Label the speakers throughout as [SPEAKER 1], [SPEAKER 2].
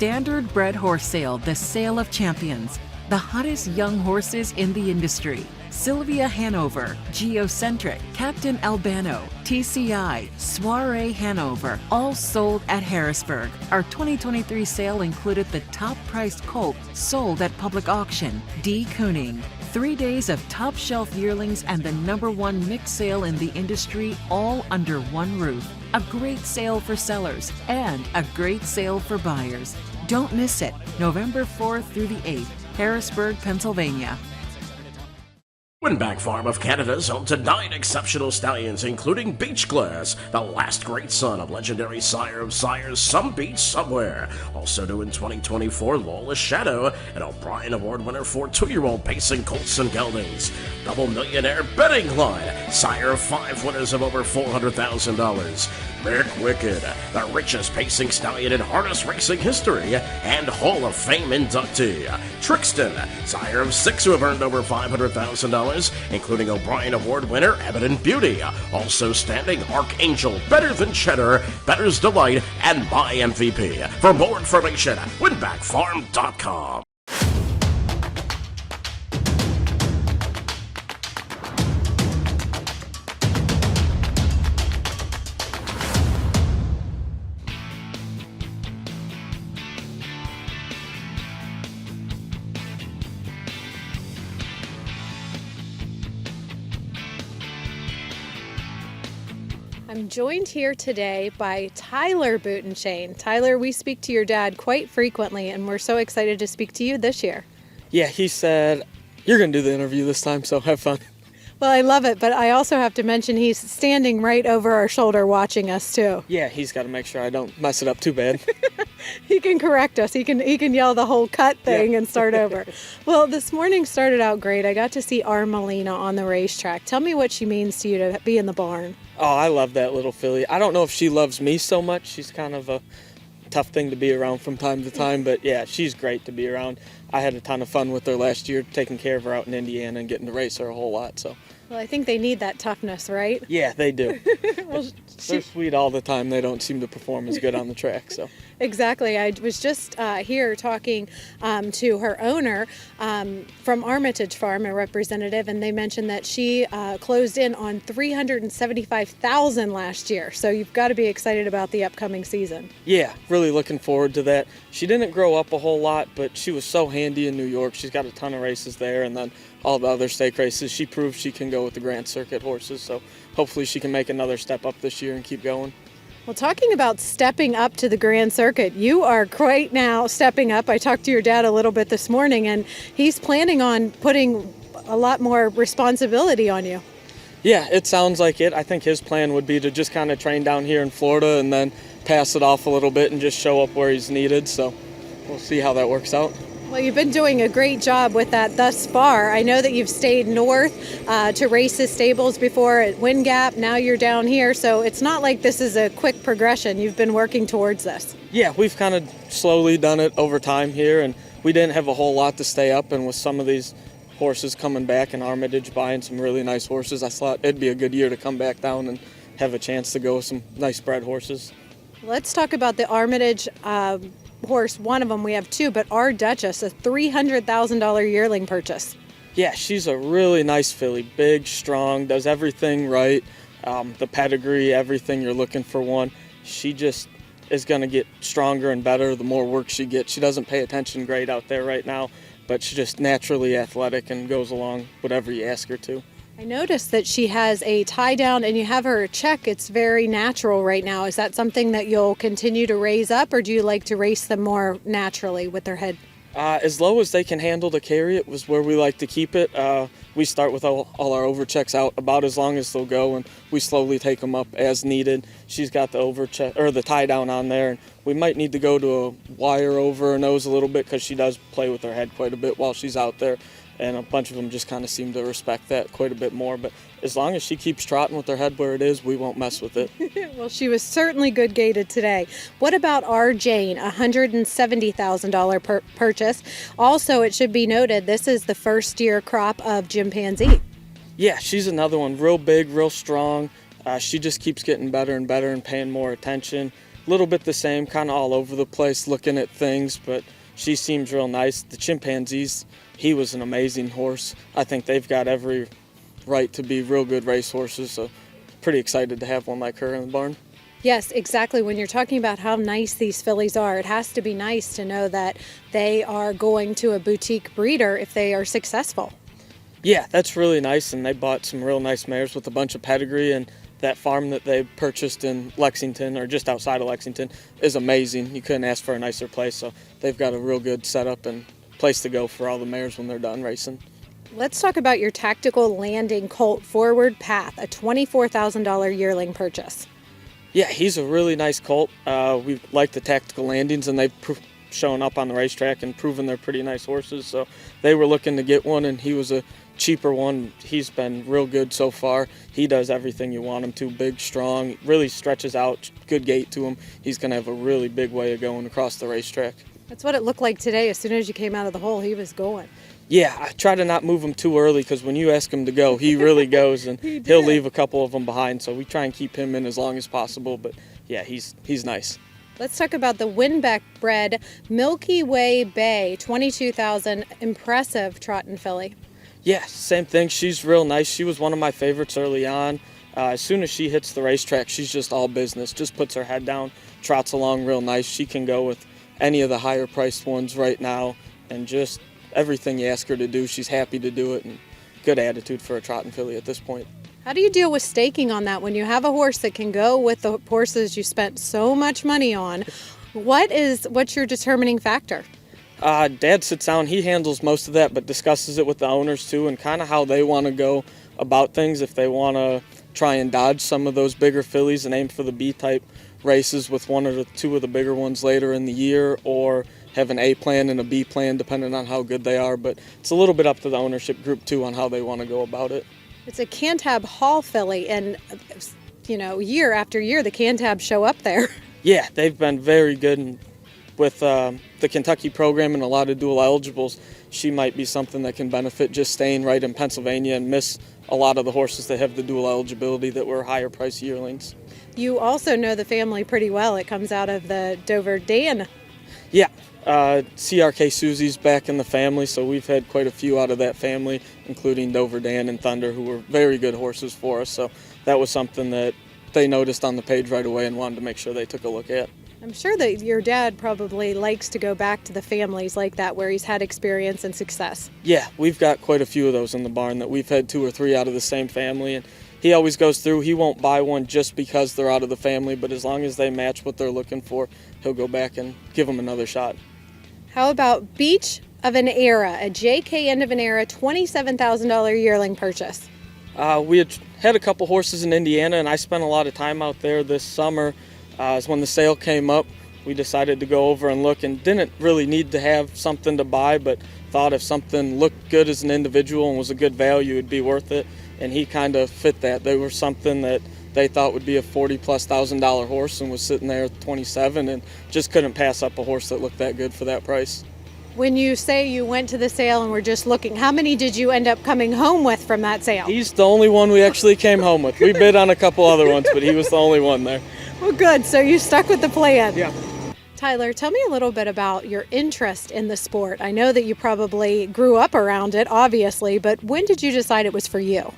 [SPEAKER 1] Standardbred Horse Sale, the sale of champions. The hottest young horses in the industry. Sylvia Hanover, Geocentric, Captain Albano, TCI, Soiree Hanover, all sold at Harrisburg. Our 2023 sale included the top-priced colt sold at public auction, D. Kooning. 3 days of top-shelf yearlings and the #1 mixed sale in the industry, all under one roof. A great sale for sellers and a great sale for buyers. Don't miss it. November 4th through the 8th, Harrisburg, Pennsylvania.
[SPEAKER 2] Winback Farm of Canada is home to 9 exceptional stallions, including Beach Glass, the last great son of legendary sire of sires, Some Beach Somewhere. Also new in 2024, Lawless Shadow, an O'Brien Award winner for 2-year-old pacing colts and geldings. Double millionaire betting line, sire of 5 winners of over $400,000. Mick Wicked, the richest pacing stallion in harness racing history, and Hall of Fame inductee. Trixton, sire of 6 who have earned over $500,000, including O'Brien Award winner Evident Beauty. Also standing Archangel, Better Than Cheddar, Better's Delight, and My MVP. For more information, winbackfarm.com.
[SPEAKER 3] I'm joined here today by Tyler Butenschoen. Tyler, we speak to your dad quite frequently, and we're so excited to speak to you this year.
[SPEAKER 4] Yeah, he said, you're going to do the interview this time, so have fun.
[SPEAKER 3] Well, I love it, but I also have to mention he's standing right over our shoulder watching us, too.
[SPEAKER 4] Yeah, he's got to make sure I don't mess it up too bad.
[SPEAKER 3] He can correct us. He can yell the whole cut thing and start over. Well, this morning started out great. I got to see our Melina on the racetrack. Tell me what she means to you to be in the barn.
[SPEAKER 4] Oh, I love that little filly. I don't know if she loves me so much. She's kind of a tough thing to be around from time to time, but yeah, she's great to be around. I had a ton of fun with her last year, taking care of her out in Indiana and getting to race her a whole lot. So.
[SPEAKER 3] Well, I think they need that toughness, right?
[SPEAKER 4] Yeah, they do. Well, they're sweet all the time. They don't seem to perform as good on the track. So.
[SPEAKER 3] Exactly. I was just here talking to her owner from Armitage Farm, a representative, and they mentioned that she closed in on $375,000 last year. So you've got to be excited about the upcoming season.
[SPEAKER 4] Yeah, really looking forward to that. She didn't grow up a whole lot, but she was so handy in New York. She's got a ton of races there, and then all the other stake races. She proved she can go with the Grand Circuit horses, so hopefully she can make another step up this year and keep going.
[SPEAKER 3] Well, talking about stepping up to the Grand Circuit, you are quite now stepping up. I talked to your dad a little bit this morning, and he's planning on putting a lot more responsibility on you.
[SPEAKER 4] Yeah, it sounds like it. I think his plan would be to just kind of train down here in Florida and then pass it off a little bit and just show up where he's needed, so we'll see how that works out.
[SPEAKER 3] Well, you've been doing a great job with that thus far. I know that you've stayed north to race his stables before at Wind Gap. Now you're down here, so it's not like this is a quick progression. You've been working towards this. Yeah,
[SPEAKER 4] we've kind of slowly done it over time here, and we didn't have a whole lot to stay up, and with some of these horses coming back and Armitage buying some really nice horses, I thought it'd be a good year to come back down and have a chance to go with some nice bred horses.
[SPEAKER 3] Let's talk about the Armitage horse. One of them, we have two, but our Dutchess, a $300,000 yearling purchase.
[SPEAKER 4] Yeah, she's a really nice filly, big, strong, does everything right, the pedigree, everything you're looking for one. She just is going to get stronger and better the more work she gets. She doesn't pay attention great out there right now, but she's just naturally athletic and goes along whatever you ask her to.
[SPEAKER 3] I noticed that she has a tie down and you have her check. It's very natural right now. Is that something that you'll continue to raise up, or do you like to race them more naturally with their head?
[SPEAKER 4] As low as they can handle to carry it was where we like to keep it. We start with all our overchecks out about as long as they'll go, and we slowly take them up as needed. She's got the overcheck or the tie down on there, and we might need to go to a wire over her nose a little bit because she does play with her head quite a bit while she's out there. And a bunch of them just kind of seem to respect that quite a bit more. But as long as she keeps trotting with her head where it is, we won't mess with it.
[SPEAKER 3] Well, she was certainly good gaited today. What about our Jane, a $170,000 purchase? Also, it should be noted, this is the first year crop of Gimpanzee.
[SPEAKER 4] Yeah, she's another one. Real big, real strong. She just keeps getting better and better and paying more attention. a little bit the same, kind of all over the place looking at things, but she seems real nice. The Chimpanzees, he was an amazing horse. I think they've got every right to be real good race horses, so pretty excited to have one like her in the barn.
[SPEAKER 3] Yes, exactly. When you're talking about how nice these fillies are, it has to be nice to know that they are going to a boutique breeder if they are successful.
[SPEAKER 4] Yeah, that's really nice, and they bought some real nice mares with a bunch of pedigree, and that farm that they purchased in Lexington, or just outside of Lexington, is amazing. You couldn't ask for a nicer place, so they've got a real good setup and place to go for all the mares when they're done racing.
[SPEAKER 3] Let's talk about your Tactical Landing Colt Forward Path, a $24,000 yearling purchase.
[SPEAKER 4] Yeah, he's a really nice colt. We like the Tactical Landings, and they've shown up on the racetrack and proven they're pretty nice horses, so they were looking to get one, and he was a cheaper one. He's been real good so far. He does everything you want him to. Big, strong, really stretches out, good gait to him. He's going to have a really big way of going across the racetrack.
[SPEAKER 3] That's what it looked like today. As soon as you came out of the hole, he was going.
[SPEAKER 4] Yeah, I try to not move him too early, because when you ask him to go, he really goes, and he'll leave a couple of them behind, so we try and keep him in as long as possible. But yeah, he's nice.
[SPEAKER 3] Let's talk about the Winbeck bred Milky Way Bay, 22,000, impressive trotting filly.
[SPEAKER 4] Yeah, same thing. She's real nice. She was one of my favorites early on. As soon as she hits the racetrack, she's just all business. Just puts her head down, trots along real nice. She can go with any of the higher priced ones right now, and just everything you ask her to do, she's happy to do it, and good attitude for a trotting filly at this point.
[SPEAKER 3] How do you deal with staking on that when you have a horse that can go with the horses you spent so much money on? What's your determining factor?
[SPEAKER 4] Dad sits down, he handles most of that, but discusses it with the owners too, and kind of how they want to go about things. If they want to try and dodge some of those bigger fillies and aim for the B-type races with one or two of the bigger ones later in the year, or have an A plan and a B plan depending on how good they are. But it's a little bit up to the ownership group too on how they want to go about it.
[SPEAKER 3] It's a Cantab Hall filly, and year after year the Cantab show up there.
[SPEAKER 4] Yeah, they've been very good with the Kentucky program and a lot of dual eligibles. She might be something that can benefit just staying right in Pennsylvania and miss a lot of the horses that have the dual eligibility that were higher price yearlings.
[SPEAKER 3] You also know the family pretty well. It comes out of the Dover Dan.
[SPEAKER 4] Yeah, CRK Susie's back in the family, so we've had quite a few out of that family, including Dover Dan and Thunder, who were very good horses for us. So that was something that they noticed on the page right away and wanted to make sure they took a look at.
[SPEAKER 3] I'm sure that your dad probably likes to go back to the families like that where he's had experience and success.
[SPEAKER 4] Yeah, we've got quite a few of those in the barn that we've had 2 or 3 out of the same family, and he always goes through. He won't buy one just because they're out of the family, but as long as they match what they're looking for, he'll go back and give them another shot.
[SPEAKER 3] How about Beachofanera, a JK Endofanera, $27,000 yearling purchase?
[SPEAKER 4] We had a couple horses in Indiana, and I spent a lot of time out there this summer. When the sale came up, we decided to go over and look, and didn't really need to have something to buy, but thought if something looked good as an individual and was a good value, it'd be worth it. And he kind of fit that. They were something that they thought would be a $40,000+ horse, and was sitting there at 27, and just couldn't pass up a horse that looked that good for that price.
[SPEAKER 3] When you say you went to the sale and were just looking, how many did you end up coming home with from that sale?
[SPEAKER 4] He's the only one we actually came home with. We bid on a couple other ones, but he was the only one there.
[SPEAKER 3] Well, good. So you stuck with the plan.
[SPEAKER 4] Yeah.
[SPEAKER 3] Tyler, tell me a little bit about your interest in the sport. I know that you probably grew up around it, obviously, but when did you decide it was for you?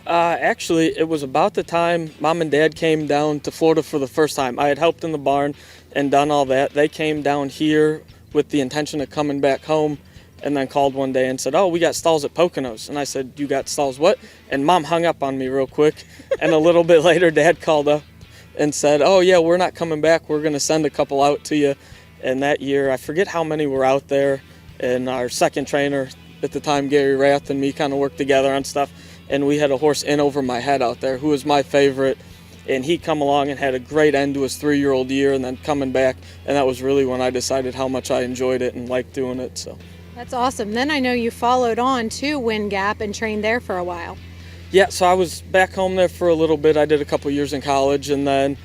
[SPEAKER 4] Actually, it was about the time Mom and Dad came down to Florida for the first time. I had helped in the barn and done all that. They came down here with the intention of coming back home, and then called one day and said, "Oh, we got stalls at Poconos." And I said, "You got stalls what?" And Mom hung up on me real quick. And a little bit later, Dad called up and said, "Oh yeah, we're not coming back. We're going to send a couple out to you." And that year, I forget how many were out there, and our second trainer at the time, Gary Rath, and me kind of worked together on stuff. And we had a horse in over my head out there who was my favorite, and he come along and had a great end to his 3-year-old year, and then coming back, and that was really when I decided how much I enjoyed it and liked doing it. So
[SPEAKER 3] That's awesome. Then I know you followed on to Wind Gap and trained there for a while.
[SPEAKER 4] yeah, so I was back home there for a little bit. I did a couple years in college, and then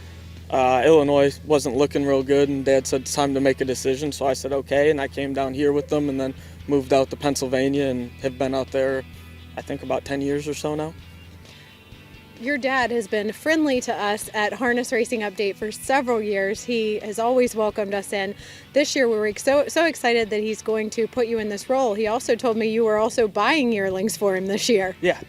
[SPEAKER 4] Illinois wasn't looking real good, and Dad said it's time to make a decision. So I said okay, and I came down here with them, and then moved out to Pennsylvania, and have been out there I think about 10 years or so now.
[SPEAKER 3] your dad has been friendly to us at Harness Racing Update for several years. He has always welcomed us in. This year we were so excited that he's going to put you in this role. He also told me you were also buying yearlings for him this year.
[SPEAKER 4] Yeah.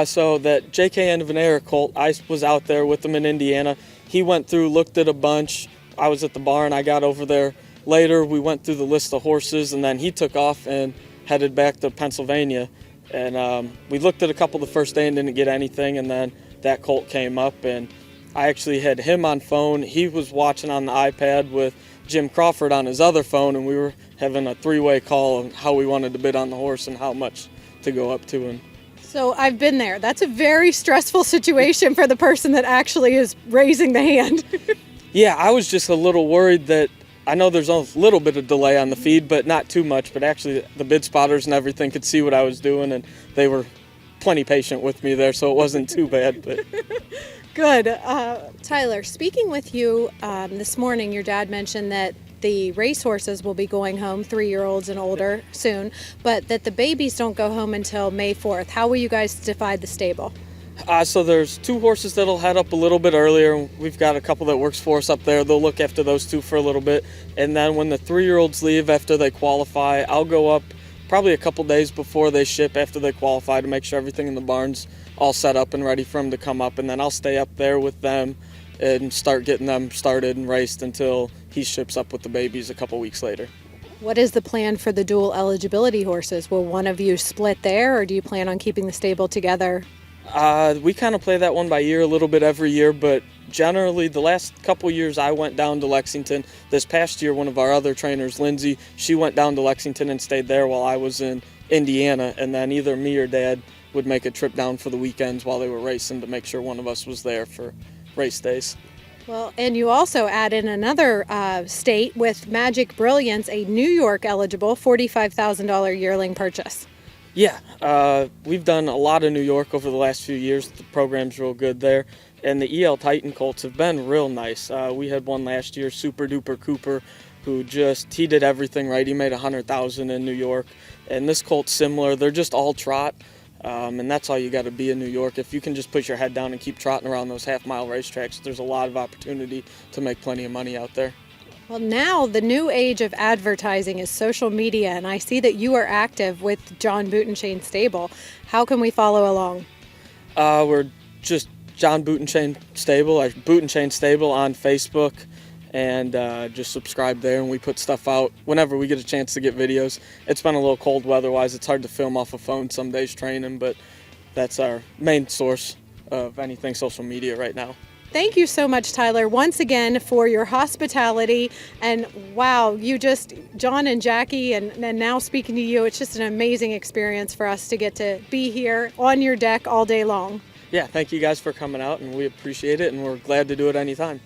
[SPEAKER 4] So that JK Endofanera colt, I was out there with him in Indiana. He went through, looked at a bunch. I was at the barn. I got over there later. We went through the list of horses, and then he took off and headed back to Pennsylvania. And we looked at a couple the first day and didn't get anything, and then that colt came up, and I actually had him on phone. He was watching on the iPad with Jim Crawford on his other phone, and we were having a three-way call on how we wanted to bid on the horse and how much to go up to. And
[SPEAKER 3] so I've been there. That's a very stressful situation for the person that actually is raising the hand.
[SPEAKER 4] Yeah, I was just a little worried that I know there's a little bit of delay on the feed, but not too much. But actually the bid spotters and everything could see what I was doing, and they were plenty patient with me there, so it wasn't too bad. But
[SPEAKER 3] Good. Tyler, speaking with you this morning, your dad mentioned that the racehorses will be going home, 3-year-olds and older, soon, but that the babies don't go home until May 4th. How will you guys divide the stable?
[SPEAKER 4] So there's 2 horses that'll head up a little bit earlier. We've got a couple that works for us up there. They'll look after those 2 for a little bit. And then when the 3-year-olds leave after they qualify, I'll go up probably a couple days before they ship after they qualify to make sure everything in the barn's all set up and ready for them to come up. And then I'll stay up there with them and start getting them started and raced until he ships up with the babies a couple weeks later.
[SPEAKER 3] What is the plan for the dual eligibility horses? Will one of you split there, or do you plan on keeping the stable together?
[SPEAKER 4] We kind of play that one by ear a little bit every year, but generally the last couple years I went down to Lexington. This past year, one of our other trainers, Lindsay, she went down to Lexington and stayed there while I was in Indiana, and then either me or Dad would make a trip down for the weekends while they were racing to make sure one of us was there for race days.
[SPEAKER 3] Well, and you also add in another state with Magic Brilliance, a New York eligible $45,000 yearling purchase.
[SPEAKER 4] Yeah, we've done a lot of New York over the last few years. The program's real good there. And the EL Titan colts have been real nice. We had one last year, Super Duper Cooper, who he did everything right. He made $100,000 in New York. And this colt's similar. They're just all trot. And that's all you got to be in New York. If you can just put your head down and keep trotting around those half-mile racetracks, there's a lot of opportunity to make plenty of money out there.
[SPEAKER 3] Well, now the new age of advertising is social media, and I see that you are active with John Butenschoen Stable. How can we follow along?
[SPEAKER 4] We're just John Butenschoen Stable, or Butenschoen Stable on Facebook, and just subscribe there, and we put stuff out whenever we get a chance to get videos. It's been a little cold weather-wise. It's hard to film off a phone some days training, but that's our main source of anything social media right now.
[SPEAKER 3] Thank you so much, Tyler, once again for your hospitality. And wow, John and Jackie, and now speaking to you, it's just an amazing experience for us to get to be here on your deck all day long.
[SPEAKER 4] Yeah, thank you guys for coming out, and we appreciate it, and we're glad to do it anytime.